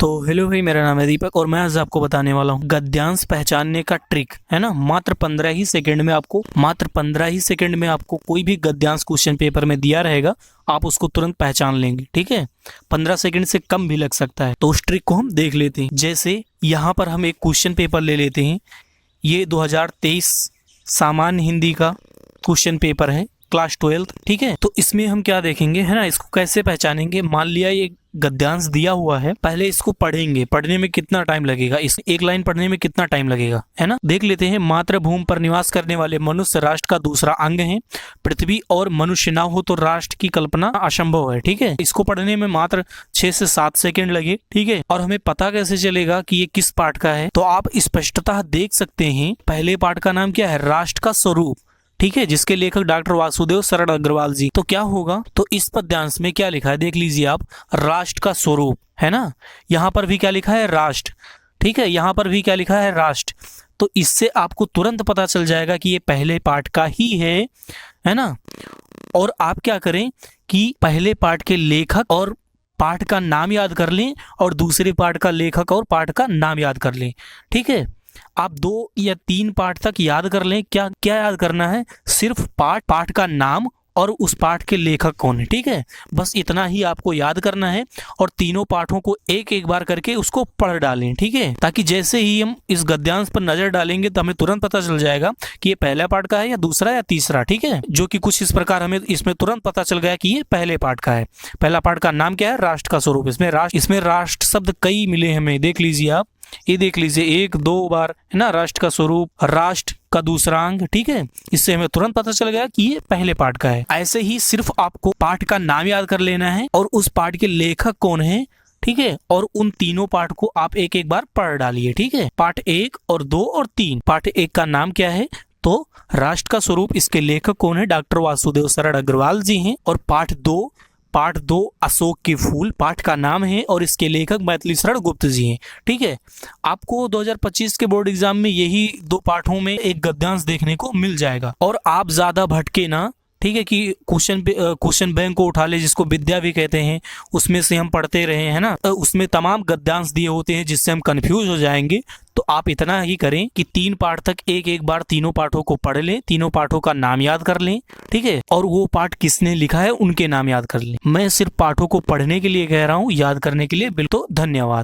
तो हेलो भाई, मेरा नाम है दीपक और मैं आज आपको बताने वाला हूँ गद्यांश पहचानने का ट्रिक है ना। मात्र 15 ही सेकंड में आपको कोई भी गद्यांश क्वेश्चन पेपर में दिया रहेगा, आप उसको तुरंत पहचान लेंगे। ठीक है, 15 सेकंड से कम भी लग सकता है। तो उस ट्रिक को हम देख लेते हैं। जैसे यहाँ पर हम एक क्वेश्चन पेपर ले लेते हैं। ये 2023 सामान्य हिंदी का क्वेश्चन पेपर है, क्लास 12। ठीक है, तो इसमें हम क्या देखेंगे है ना, इसको कैसे पहचानेंगे। मान लिया ये गद्यांश दिया हुआ है, पहले इसको पढ़ेंगे। पढ़ने में कितना टाइम लगेगा, इस एक लाइन पढ़ने में कितना टाइम लगेगा, है ना। देख लेते हैं। मातृभूमि पर निवास करने वाले मनुष्य राष्ट्र का दूसरा अंग है। पृथ्वी और मनुष्य ना हो तो राष्ट्र की कल्पना असंभव है। ठीक है, इसको पढ़ने में मात्र 6 से 7 सेकेंड लगे। ठीक है, और हमें पता कैसे चलेगा कि ये किस पाठ का है, तो आप स्पष्टतः देख सकते हैं। पहले पाठ का नाम क्या है, राष्ट्र का स्वरूप। ठीक है, जिसके लेखक डॉक्टर वासुदेव शरण अग्रवाल जी। तो क्या होगा, तो इस पद्यांश में क्या लिखा है देख लीजिए आप, राष्ट्र का स्वरूप, है ना। यहाँ पर भी क्या लिखा है, राष्ट्र। ठीक है, यहाँ पर भी क्या लिखा है, राष्ट्र। तो इससे आपको तुरंत पता चल जाएगा कि ये पहले पाठ का ही है ना। और आप क्या करें कि पहले पाठ के लेखक और पाठ का नाम याद कर लें और दूसरे पाठ का लेखक और पाठ का नाम याद कर लें। ठीक है, आप 2 या 3 पाठ तक याद कर लें। क्या क्या याद करना है, सिर्फ पाठ का नाम और उस पाठ के लेखक कौन है। ठीक है, बस इतना ही आपको याद करना है और तीनों पाठों को एक एक बार करके उसको पढ़ डालें। ठीक है, ताकि जैसे ही हम इस गद्यांश पर नजर डालेंगे तो हमें तुरंत पता चल जाएगा कि ये पहला पाठ का है या दूसरा या तीसरा। ठीक है, जो कि कुछ इस प्रकार हमें इसमें तुरंत पता चल गया कि ये पहले पाठ का है। पहला पाठ का नाम क्या है, राष्ट्र का स्वरूप। इसमें राष्ट्र शब्द कई मिले हमें, देख लीजिए आप। ये देख लीजिए 1-2 बार है ना, राष्ट्र का स्वरूप, राष्ट्र का दूसरा अंग। ठीक है, इससे हमें तुरंत पता चल गया कि ये पहले पाठ का है। ऐसे ही सिर्फ आपको पाठ का नाम याद कर लेना है और उस पाठ के लेखक कौन है। ठीक है, और उन तीनों पाठ को आप एक एक बार पढ़ डालिए। ठीक है, पाठ 1 और 2 और 3। पाठ 1 का नाम क्या है, तो राष्ट्र का स्वरूप। इसके लेखक कौन है, डॉक्टर वासुदेव शरण अग्रवाल जी हैं। और पाठ 2 अशोक के फूल पाठ का नाम है और इसके लेखक मैथिली शरण गुप्त जी हैं। ठीक है, आपको 2025 के बोर्ड एग्जाम में यही 2 पाठों में एक गद्यांश देखने को मिल जाएगा। और आप ज्यादा भटके ना। ठीक है, कि क्वेश्चन बैंक को उठा ले, जिसको विद्या भी कहते हैं, उसमें से हम पढ़ते रहे हैं ना। उसमें तमाम गद्यांश दिए होते हैं जिससे हम कंफ्यूज हो जाएंगे। तो आप इतना ही करें कि 3 पाठ तक एक एक बार तीनों पाठों को पढ़ लें, तीनों पाठों का नाम याद कर लें। ठीक है, और वो पाठ किसने लिखा है उनके नाम याद कर लें। मैं सिर्फ पाठों को पढ़ने के लिए कह रहा हूँ, याद करने के लिए बिल्कुल। धन्यवाद।